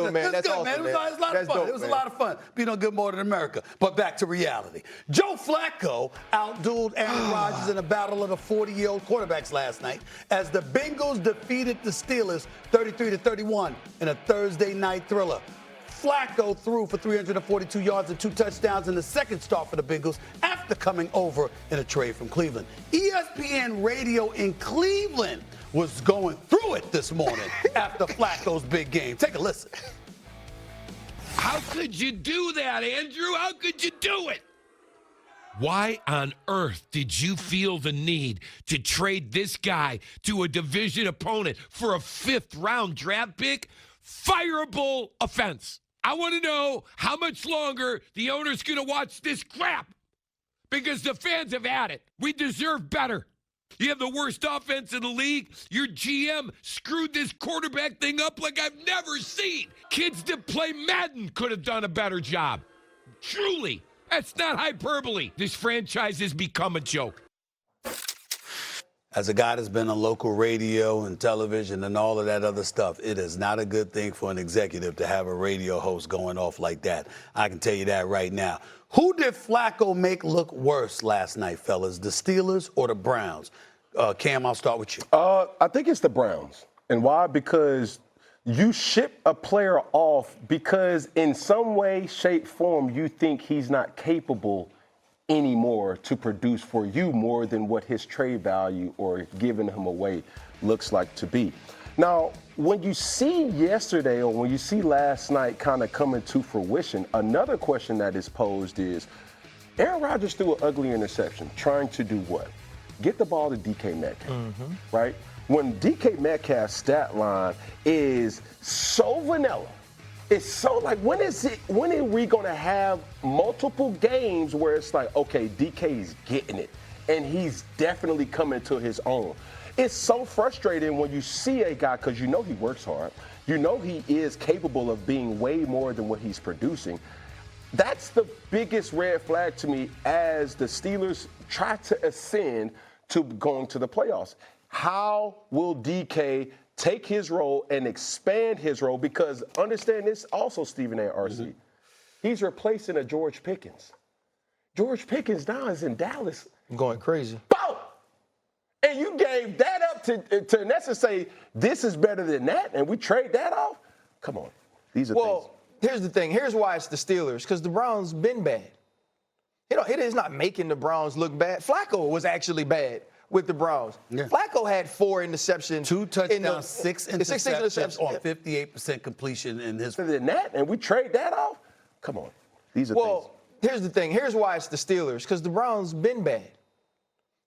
Man, that's good, awesome, man. It was a lot of fun. dope, It was man. a lot of fun being on Good Morning America. But back to reality. Joe Flacco outdueled Aaron Rodgers in a battle of the 40-year-old quarterbacks last night as the Bengals defeated the Steelers 33-31 in a Thursday night thriller. Flacco threw for 342 yards and 2 touchdowns in the second start for the Bengals after coming over in a trade from Cleveland. ESPN Radio in Cleveland was going through it this morning after Flacco's big game. Take a listen. How could you do that, Andrew? How could you do it? Why on earth did you feel the need to trade this guy to a division opponent for a 5th-round draft pick? Fireable offense. I want to know how much longer the owner's going to watch this crap, because the fans have had it. We deserve better. You have the worst offense in the league. Your GM screwed this quarterback thing up like I've never seen. Kids that play Madden could have done a better job. Truly, that's not hyperbole. This franchise has become a joke. As a guy that's been on local radio and television and all of that other stuff, it is not a good thing for an executive to have a radio host going off like that. I can tell you that right now. Who did Flacco make look worse last night, fellas? The Steelers or the Browns? Cam, I'll start with you. I think it's the Browns. And why? Because you ship a player off because in some way, shape, form, you think he's not capable anymore to produce for you more than what his trade value or giving him away looks like to be. Now, when you see yesterday or when you see last night kind of coming to fruition, another question that is posed is, Aaron Rodgers threw an ugly interception, trying to do what? Get the ball to DK Metcalf, right? When DK Metcalf's stat line is so vanilla, it's so like, when are we going to have multiple games where it's like, okay, DK's getting it and he's definitely coming to his own? It's so frustrating when you see a guy, because you know he works hard, you know he is capable of being way more than what he's producing. That's the biggest red flag to me as the Steelers try to ascend to going to the playoffs. How will DK take his role and expand his role? Because understand this also, Stephen A. RC, he's replacing a George Pickens. George Pickens now is in Dallas. Going crazy. Boom! And you gave that up to in essence say, this is better than that, and we trade that off? Come on. These are things. Well, here's the thing. Here's why it's the Steelers, because the Browns been bad. You know, it is not making the Browns look bad. Flacco was actually bad with the Browns. Yeah. Flacco had 4 interceptions. 2 touchdowns, 6 interceptions on 58% completion in his. Than that, and we trade that off? Come on. These are things. Well, here's the thing. Here's why it's the Steelers, because the Browns been bad.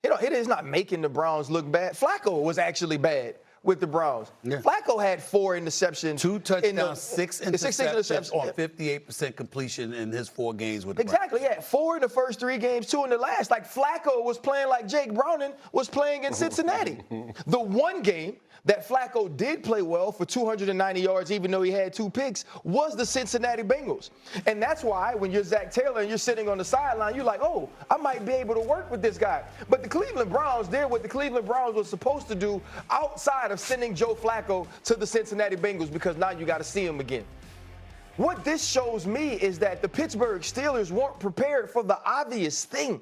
You know, it is not making the Browns look bad. Flacco was actually bad with the Browns. Yeah. Flacco had 4 interceptions. 2 touchdowns, 6 interceptions on 58% completion in his 4 games with the Browns. Exactly, yeah. 4 in the first 3 games, 2 in the last. Like, Flacco was playing like Jake Browning was playing in Cincinnati. The one game that Flacco did play well for 290 yards, even though he had 2 picks, was the Cincinnati Bengals. And that's why when you're Zach Taylor and you're sitting on the sideline, you're like, oh, I might be able to work with this guy. But the Cleveland Browns did what the Cleveland Browns were supposed to do outside of sending Joe Flacco to the Cincinnati Bengals, because now you got to see him again. What this shows me is that the Pittsburgh Steelers weren't prepared for the obvious thing.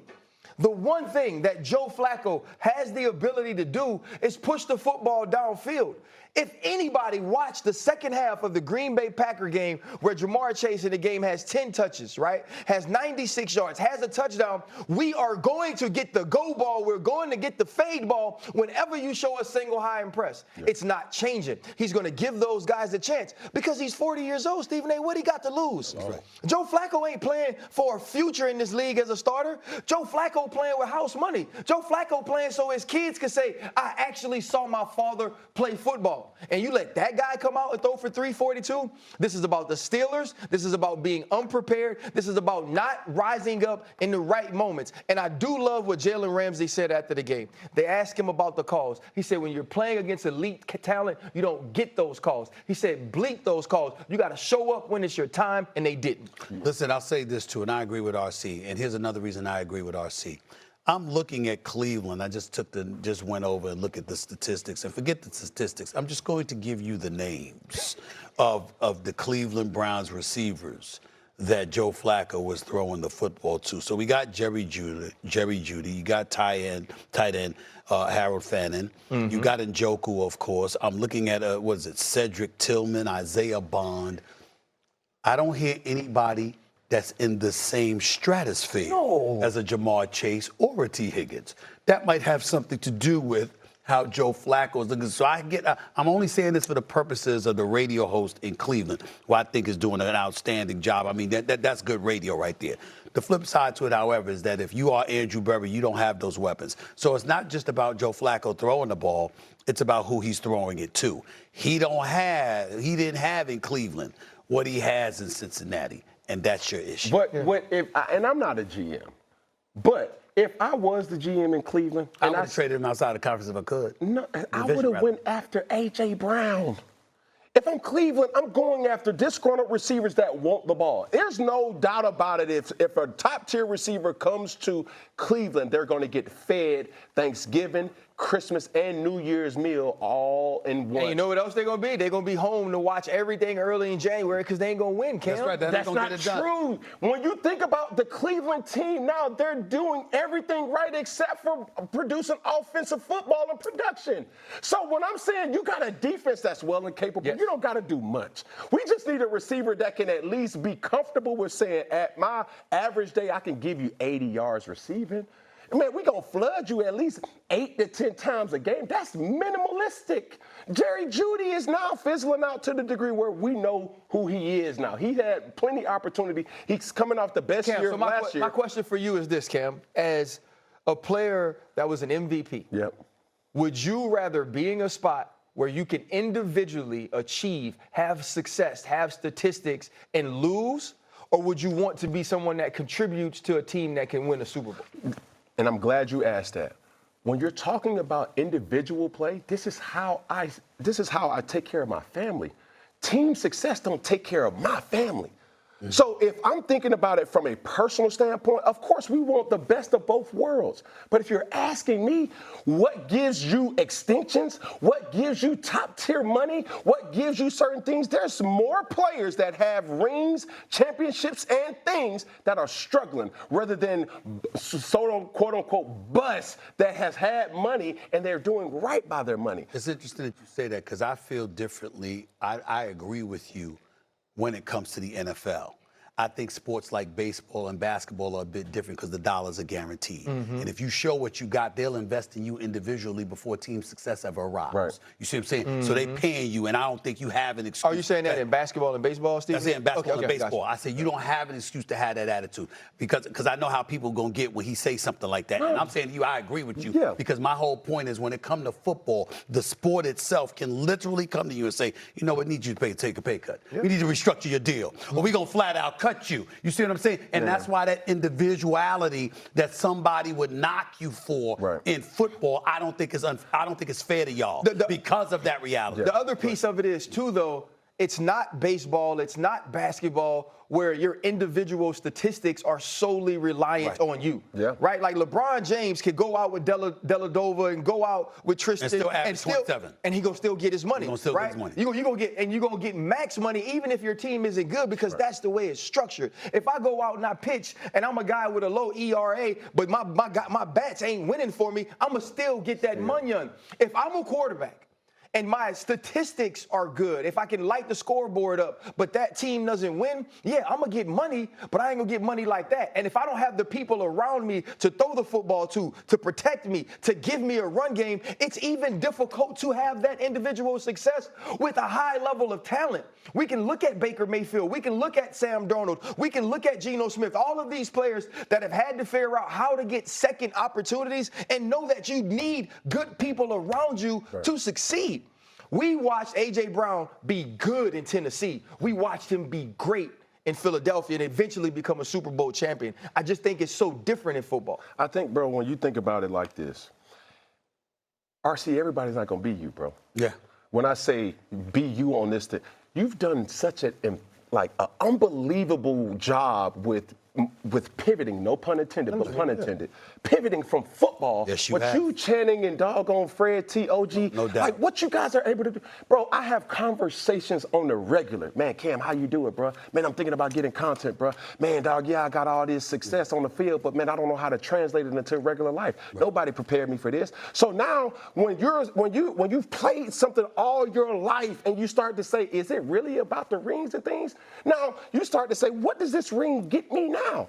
The one thing that Joe Flacco has the ability to do is push the football downfield. If anybody watched the second half of the Green Bay Packer game where Jamar Chase in the game has 10 touches, right, has 96 yards, has a touchdown, we are going to get the go ball. We're going to get the fade ball whenever you show a single high and press. Yeah. It's not changing. He's going to give those guys a chance because he's 40 years old, Stephen A. What he got to lose? Right. Joe Flacco ain't playing for a future in this league as a starter. Joe Flacco playing with house money. Joe Flacco playing so his kids can say, I actually saw my father play football. And you let that guy come out and throw for 342? This is about the Steelers. This is about being unprepared. This is about not rising up in the right moments. And I do love what Jalen Ramsey said after the game. They asked him about the calls. He said, when you're playing against elite talent, you don't get those calls. He said, bleep those calls. You got to show up when it's your time, and they didn't. Listen, I'll say this, too, and I agree with RC. And here's another reason I agree with RC. I'm looking at Cleveland. I just went over and looked at the statistics, and forget the statistics. I'm just going to give you the names of the Cleveland Browns receivers that Joe Flacco was throwing the football to. So we got Jerry Judy. You got tight end Harold Fannin. Mm-hmm. You got Njoku, of course. I'm looking at Cedric Tillman, Isaiah Bond. I don't hear anybody that's in the same stratosphere as a Jamar Chase or a T. Higgins. That might have something to do with how Joe Flacco is looking. So I'm only saying this for the purposes of the radio host in Cleveland, who I think is doing an outstanding job. I mean, that's good radio right there. The flip side to it, however, is that if you are Andrew Berry, you don't have those weapons. So it's not just about Joe Flacco throwing the ball. It's about who he's throwing it to. He didn't have in Cleveland what he has in Cincinnati, and that's your issue. But and I'm not a GM, but if I was the GM in Cleveland, I would have traded him outside the conference if I could. No, I would have went after A.J. Brown. If I'm Cleveland, I'm going after disgruntled receivers that want the ball. There's no doubt about it. If a top-tier receiver comes to Cleveland, they're going to get fed Thanksgiving, Christmas, and New Year's meal all in one. And you know what else they're going to be? They're going to be home to watch everything early in January because they ain't going to win, Cam. That's right. That's not true. When you think about the Cleveland team now, they're doing everything right except for producing offensive football and production. So when I'm saying you got a defense that's well and capable, you don't got to do much. We just need a receiver that can at least be comfortable with saying, at my average day, I can give you 80 yards receiving. Man, we're going to flood you at least 8 to 10 times a game. That's minimalistic. Jerry Judy is now fizzling out to the degree where we know who he is now. He had plenty of opportunity. He's coming off the best year last year. My question for you is this, Cam. As a player that was an MVP, would you rather be in a spot where you can individually achieve, have success, have statistics, and lose? Or would you want to be someone that contributes to a team that can win a Super Bowl? And I'm glad you asked that. When you're talking about individual play, this is how I take care of my family. Team success don't take care of my family. So if I'm thinking about it from a personal standpoint, of course we want the best of both worlds. But if you're asking me what gives you extensions, what gives you top tier money, what gives you certain things, there's more players that have rings, championships, and things that are struggling rather than quote unquote bust that has had money and they're doing right by their money. It's interesting that you say that because I feel differently. I agree with you when it comes to the NFL. I think sports like baseball and basketball are a bit different because the dollars are guaranteed. And if you show what you got, they'll invest in you individually before team success ever arrives. Right. You see what I'm saying? So they paying you, and I don't think you have an excuse. Are you saying that in basketball and baseball, Steve? I say in basketball and baseball. Gotcha. I say you don't have an excuse to have that attitude because I know how people going to get when he says something like that. And I'm saying to you, I agree with you because my whole point is when it comes to football, the sport itself can literally come to you and say, you know what, we need you to take a pay cut. We need to restructure your deal. Or we're going to flat out cut you. You see what I'm saying? And that's why that individuality that somebody would knock you for in football, I don't think it's fair to y'all because of that reality. The other piece of it is, too, though, it's not baseball, it's not basketball where your individual statistics are solely reliant on you. Right? Like LeBron James could go out with Deladova and go out with Tristan and he gonna still get his money. Right? You're gonna get max money even if your team isn't good because that's the way it's structured. If I go out and I pitch and I'm a guy with a low ERA, but my bats ain't winning for me, I'ma still get that money. If I'm a quarterback and my statistics are good, if I can light the scoreboard up, but that team doesn't win, I'm going to get money, but I ain't going to get money like that. And if I don't have the people around me to throw the football to protect me, to give me a run game, it's even difficult to have that individual success with a high level of talent. We can look at Baker Mayfield. We can look at Sam Darnold. We can look at Geno Smith. All of these players that have had to figure out how to get second opportunities and know that you need good people around you to succeed. We watched A.J. Brown be good in Tennessee. We watched him be great in Philadelphia and eventually become a Super Bowl champion. I just think it's so different in football. I think, bro, when you think about it like this, RC, everybody's not going to be you, bro. When I say be you on this thing, you've done such an unbelievable job with with pivoting, no pun intended, but pun intended, pivoting from football. Yes, you what have. you Channing and doggone Fred T. OG, No doubt. like what you guys are able to do. Bro, I have conversations on the regular. Man, Cam, how you do it, bro? Man, I'm thinking about getting content, bro. Man, dog, yeah, I got all this success on the field, but man, I don't know how to translate it into regular life. Right. Nobody prepared me for this. So now when you've played something all your life and you start to say, is it really about the rings and things? Now you start to say, what does this ring get me now?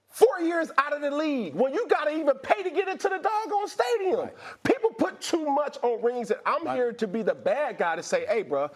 4 years out of the league, when you got to even pay to get into the doggone stadium. Right. People put too much on rings, and I'm here to be the bad guy to say, hey, bro,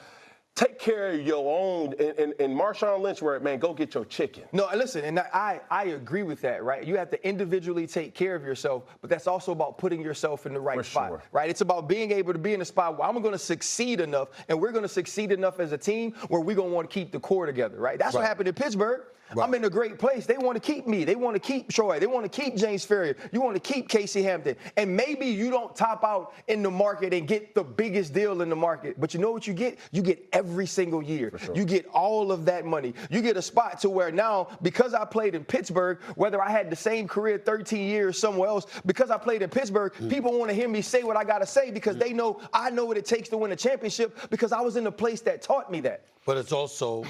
take care of your own. And Marshawn Lynch, where man, go get your chicken. No, listen, and I agree with that, right? You have to individually take care of yourself, but that's also about putting yourself in the right spot, right? It's about being able to be in a spot where I'm going to succeed enough, and we're going to succeed enough as a team where we're going to want to keep the core together, right? That's what happened in Pittsburgh. Right. I'm in a great place. They want to keep me. They want to keep Troy. They want to keep James Ferrier. You want to keep Casey Hampton. And maybe you don't top out in the market and get the biggest deal in the market. But you know what you get? You get every single year. Sure. You get all of that money. You get a spot to where now, because I played in Pittsburgh, whether I had the same career 13 years somewhere else, because I played in Pittsburgh, people want to hear me say what I got to say because they know I know what it takes to win a championship because I was in the place that taught me that. But it's also,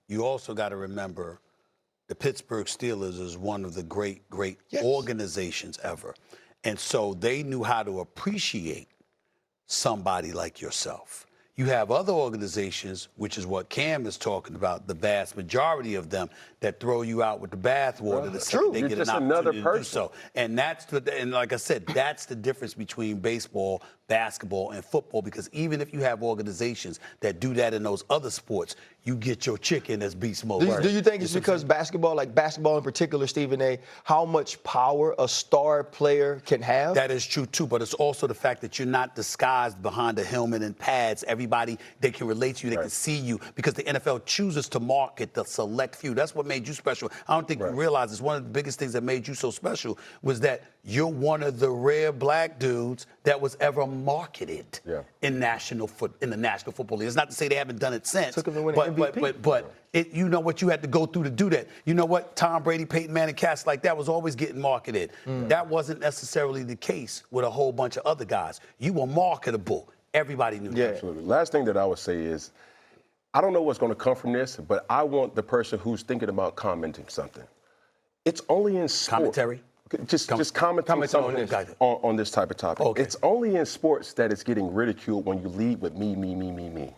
you also got to remember, the Pittsburgh Steelers is one of the great organizations ever. And so they knew how to appreciate somebody like yourself. You have other organizations, which is what Cam is talking about, the vast majority of them that throw you out with the bathwater the second they get an opportunity to do so. And and like I said, that's the difference between baseball, basketball, and football, because even if you have organizations that do that in those other sports, you get your chicken as beast mode. Do you think it's because basketball, like basketball in particular, Stephen A., how much power a star player can have? That is true, too, but it's also the fact that you're not disguised behind a helmet and pads. Everybody, they can relate to you, they can see you, because the NFL chooses to market the select few. That's what made you special. I don't think you realize it's one of the biggest things that made you so special was that you're one of the rare black dudes that was ever marketed in the National Football League. It's not to say they haven't done it since, Took him to win an MVP. but you know what you had to go through to do that. You know what? Tom Brady, Peyton Manning, cats like that was always getting marketed. That wasn't necessarily the case with a whole bunch of other guys. You were marketable. Everybody knew that. Absolutely. Last thing that I would say is, I don't know what's going to come from this, but I want the person who's thinking about commenting something. It's only in sport. Commentary? Just commenting on this type of topic. Okay. It's only in sports that it's getting ridiculed when you lead with me.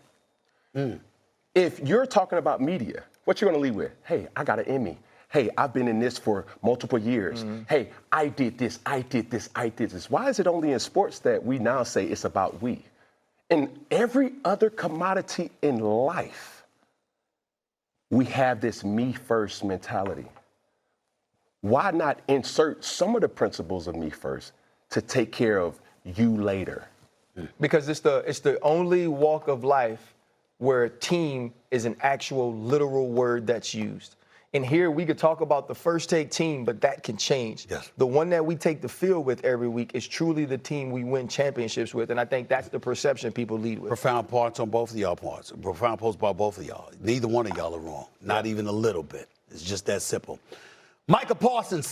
If you're talking about media, what you're going to lead with? Hey, I got an Emmy. Hey, I've been in this for multiple years. Hey, I did this. Why is it only in sports that we now say it's about we? In every other commodity in life, we have this me first mentality. Why not insert some of the principles of me first to take care of you later? Because it's the only walk of life where team is an actual literal word that's used. And here we could talk about the first take team, but that can change. Yes. The one that we take the field with every week is truly the team we win championships with, and I think that's the perception people lead with. Profound parts on both of y'all parts. Profound posts by both of y'all. Neither one of y'all are wrong. Not even a little bit. It's just that simple. Micah Parsons,